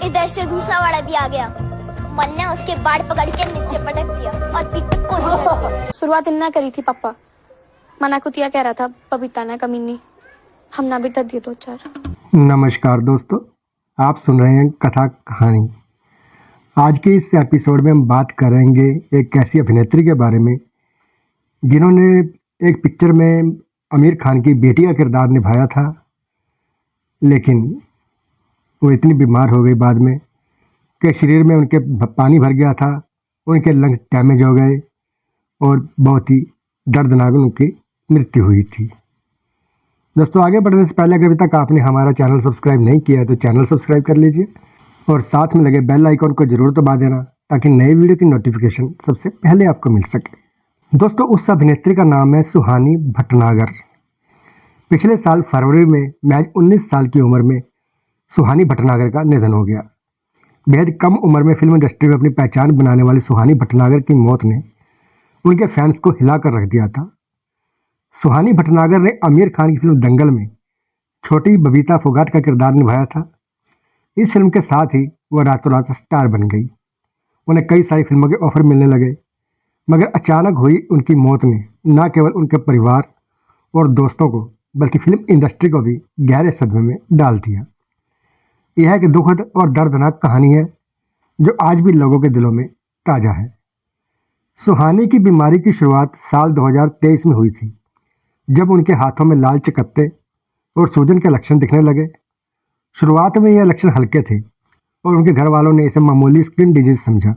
इधर से दूसरा वाला भी आ गया। मन ने उसके बाड़ पकड़ के नीचे पटक दिया और पीठ को झटक दिया। शुरुआत इन्ना करी थी पापा, मना कुतिया कह रहा था बबीता ने कमीनी, हम ना भी दिए दो चार। नमस्कार दोस्तों, आप सुन रहे हैं कथा कहानी। आज के इस एपिसोड में हम बात करेंगे एक ऐसी अभिनेत्री के बारे में जिन्होंने एक पिक्चर में आमिर खान की बेटी का किरदार निभाया था, लेकिन वो इतनी बीमार हो गई बाद में कि शरीर में उनके पानी भर गया था, उनके लंग्स डैमेज हो गए और बहुत ही दर्दनाक उनकी मृत्यु हुई थी। दोस्तों, आगे बढ़ने से पहले अगर अभी तक आपने हमारा चैनल सब्सक्राइब नहीं किया है तो चैनल सब्सक्राइब कर लीजिए और साथ में लगे बेल आइकॉन को ज़रूर दबा देना ताकि नए वीडियो की नोटिफिकेशन सबसे पहले आपको मिल सके। दोस्तों, उस अभिनेत्री का नाम है सुहानी भटनागर। पिछले साल फरवरी में महज 19 साल की उम्र में सुहानी भटनागर का निधन हो गया। बेहद कम उम्र में फिल्म इंडस्ट्री में अपनी पहचान बनाने वाली सुहानी भटनागर की मौत ने उनके फैंस को हिला कर रख दिया था। सुहानी भटनागर ने आमिर खान की फिल्म दंगल में छोटी बबीता फोगाट का किरदार निभाया था। इस फिल्म के साथ ही वह रातों रात स्टार बन गई। उन्हें कई सारी फिल्मों के ऑफर मिलने लगे, मगर अचानक हुई उनकी मौत ने न केवल उनके परिवार और दोस्तों को बल्कि फिल्म इंडस्ट्री को भी गहरे सदमे में डाल दिया। यह एक दुखद और दर्दनाक कहानी है जो आज भी लोगों के दिलों में ताज़ा है। सुहानी की बीमारी की शुरुआत साल 2023 में हुई थी, जब उनके हाथों में लाल चकत्ते और सूजन के लक्षण दिखने लगे। शुरुआत में यह लक्षण हल्के थे और उनके घर वालों ने इसे मामूली स्किन डिजीज समझा।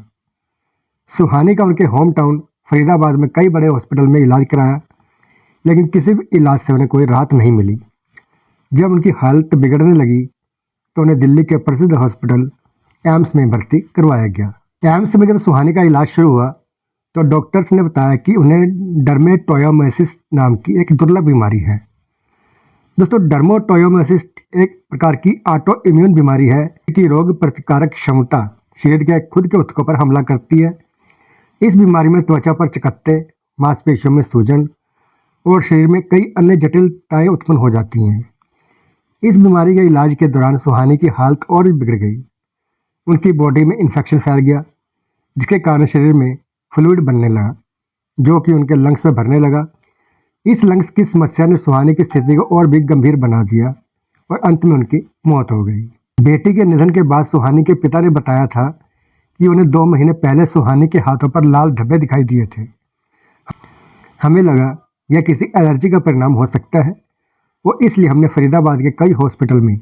सुहानी का उनके होम टाउन फरीदाबाद में कई बड़े हॉस्पिटल में इलाज कराया, लेकिन किसी भी इलाज से उन्हें कोई राहत नहीं मिली। जब उनकी हालत बिगड़ने लगी तो उन्हें दिल्ली के प्रसिद्ध हॉस्पिटल एम्स में भर्ती करवाया गया। एम्स में जब सुहानी का इलाज शुरू हुआ तो डॉक्टर्स ने बताया कि उन्हें डर्मेटोयोमाइसिस नाम की एक दुर्लभ बीमारी है। दोस्तों, डर्मेटोयोमाइसिस एक प्रकार की ऑटो इम्यून बीमारी है कि रोग प्रतिकारक क्षमता शरीर के खुद के ऊतकों पर हमला करती है। इस बीमारी में त्वचा पर चकत्ते, मांसपेशियों में सूजन और शरीर में कई अन्य जटिलताएं उत्पन्न हो जाती हैं। इस बीमारी के इलाज के दौरान सुहानी की हालत और भी बिगड़ गई। उनकी बॉडी में इन्फेक्शन फैल गया, जिसके कारण शरीर में फ्लूइड बनने लगा, जो कि उनके लंग्स में भरने लगा। इस लंग्स की समस्या ने सुहानी की स्थिति को और भी गंभीर बना दिया और अंत में उनकी मौत हो गई। बेटी के निधन के बाद सुहानी के पिता ने बताया था कि उन्हें 2 महीने पहले सुहानी के हाथों पर लाल धब्बे दिखाई दिए थे। हमें लगा यह किसी एलर्जी का परिणाम हो सकता है, वो इसलिए हमने फरीदाबाद के कई हॉस्पिटल में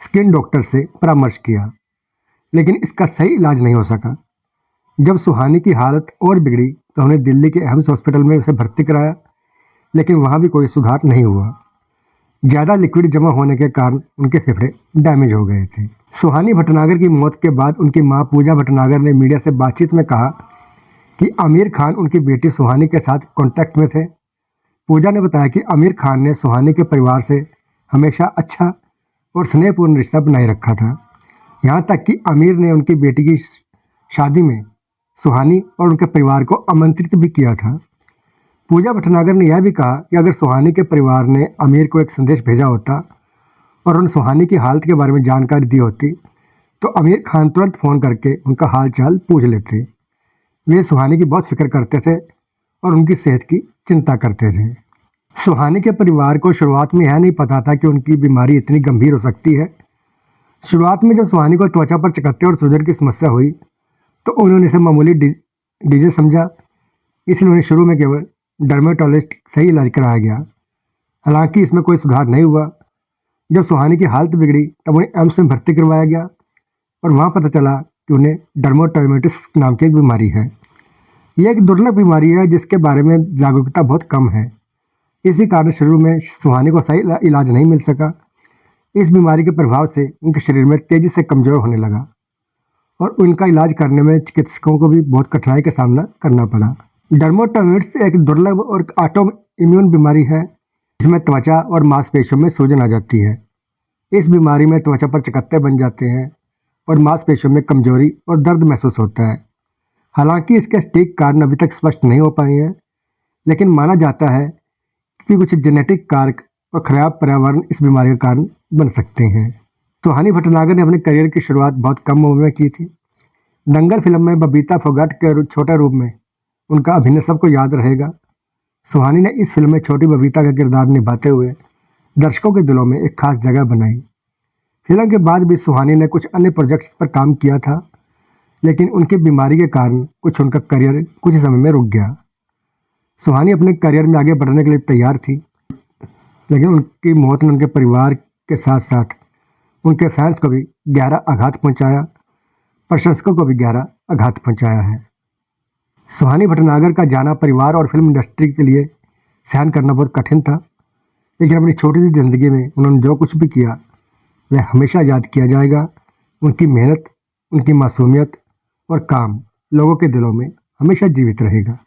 स्किन डॉक्टर से परामर्श किया, लेकिन इसका सही इलाज नहीं हो सका। जब सुहानी की हालत और बिगड़ी तो हमने दिल्ली के एम्स हॉस्पिटल में उसे भर्ती कराया, लेकिन वहाँ भी कोई सुधार नहीं हुआ। ज़्यादा लिक्विड जमा होने के कारण उनके फेफड़े डैमेज हो गए थे। सुहानी भटनागर की मौत के बाद उनकी मां पूजा भटनागर ने मीडिया से बातचीत में कहा कि आमिर खान उनकी बेटी सुहानी के साथ कॉन्टैक्ट में थे। पूजा ने बताया कि आमिर खान ने सुहानी के परिवार से हमेशा अच्छा और स्नेहपूर्ण रिश्ता बनाए रखा था, यहाँ तक कि आमिर ने उनकी बेटी की शादी में सुहानी और उनके परिवार को आमंत्रित भी किया था। पूजा भटनागर ने यह भी कहा कि अगर सुहानी के परिवार ने आमिर को एक संदेश भेजा होता और उन सुहानी की हालत के बारे में जानकारी दी होती तो आमिर खान तुरंत फ़ोन करके उनका हाल चाल पूछ लेते। वे सुहानी की बहुत फिक्र करते थे और उनकी सेहत की चिंता करते थे। सुहानी के परिवार को शुरुआत में यह नहीं पता था कि उनकी बीमारी इतनी गंभीर हो सकती है। शुरुआत में जब सुहानी को त्वचा पर चकत्ते और सूजन की समस्या हुई तो उन्होंने इसे मामूली डिजीज समझा, इसलिए उन्हें शुरू में केवल डर्मेटोलॉजिस्ट से ही इलाज कराया गया। हालांकि इसमें कोई सुधार नहीं हुआ। जब सुहानी की हालत बिगड़ी तब उन्हें एम्स में भर्ती करवाया गया और वहाँ पता चला कि उन्हें डर्मेटोयोमाइटिस नाम की एक बीमारी है। यह एक दुर्लभ बीमारी है जिसके बारे में जागरूकता बहुत कम है। इसी कारण शुरू में सुहानी को सही इलाज नहीं मिल सका। इस बीमारी के प्रभाव से उनके शरीर में तेज़ी से कमज़ोर होने लगा और उनका इलाज करने में चिकित्सकों को भी बहुत कठिनाई का सामना करना पड़ा। डर्मेटोमाइटिस एक दुर्लभ और ऑटो इम्यून बीमारी है जिसमें त्वचा और मांसपेशियों में सूजन आ जाती है। इस बीमारी में त्वचा पर चकत्ते बन जाते हैं और मांसपेशियों में कमजोरी और दर्द महसूस होता है। हालांकि इसके सटीक कारण अभी तक स्पष्ट नहीं हो पाए हैं, लेकिन माना जाता है कि कुछ जेनेटिक कारक और खराब पर्यावरण इस बीमारी का कारण बन सकते हैं। सुहानी भटनागर ने अपने करियर की शुरुआत बहुत कम उम्र में की थी। दंगल फिल्म में बबीता फोगाट के छोटे रूप में उनका अभिनय सबको याद रहेगा। सुहानी ने इस फिल्म में छोटी बबीता का किरदार निभाते हुए दर्शकों के दिलों में एक खास जगह बनाई। फिल्म के बाद भी सुहानी ने कुछ अन्य प्रोजेक्ट्स पर काम किया था, लेकिन उनकी बीमारी के कारण उनका करियर कुछ ही समय में रुक गया। सुहानी अपने करियर में आगे बढ़ने के लिए तैयार थी, लेकिन उनकी मौत ने उनके परिवार के साथ साथ उनके फैंस को भी गहरा आघात पहुंचाया, प्रशंसकों को भी गहरा आघात पहुंचाया है। सुहानी भटनागर का जाना परिवार और फिल्म इंडस्ट्री के लिए सहन करना बहुत कठिन था, लेकिन अपनी छोटी सी जिंदगी में उन्होंने जो कुछ भी किया वह हमेशा याद किया जाएगा। उनकी मेहनत, उनकी मासूमियत और काम लोगों के दिलों में हमेशा जीवित रहेगा।